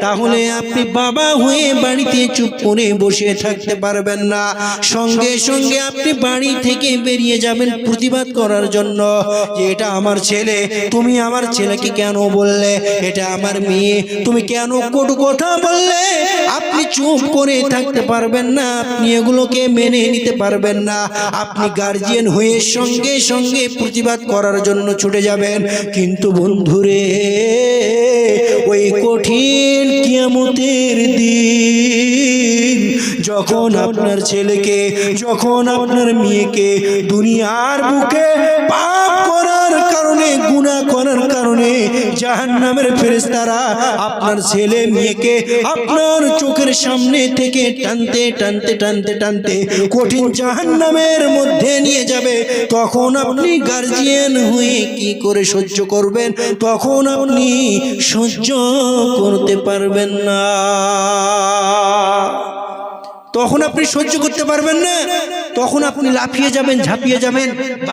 তাহলে আপনি বাবা হয়ে বাড়িতে চুপ করে বসে থাকতে পারবেন না, সঙ্গে সঙ্গে আপনি বাড়ি থেকে বেরিয়ে যাবেন প্রতিবাদ করার জন্য যে এটা আমার ছেলে, তুমি আমার ছেলেকে কেন বললে, এটা আমার মেয়ে, তুমি কেন কটু কথা বললে। আপনি চুপ করে থাকতে পারবেন না, আপনি এগুলোকে মেনে নিতে পারবেন না, আপনি গার্জিয়ান হয়ে সঙ্গে সঙ্গে প্রতিবাদ করার জন্য ছুটে যাবেন। কিন্তু বন্ধুরে, ওই কঠিন কিয়ামতের দিন যখন আপনার ছেলেকে, যখন আপনার মেয়েকে দুনিয়ার বুকে পাপ করার কারণে, গুনাহ করার কারণে জাহান্নামের ফেরেশতারা আপনার ছেলে মেয়েকে আপনার চোখের সামনে থেকে টানতে টানতে টানতে টানতে কঠিন জাহান্নামের মধ্যে নিয়ে যাবে, তখন আপনি গার্জিয়ান হয়ে কি করে সহ্য করবেন? তখন আপনি সহ্য করতে পারবেন না, তখন আপনি সহ্য করতে পারবেন না, তখন আপনি লাফিয়ে যাবেন, ঝাঁপিয়ে যাবেন,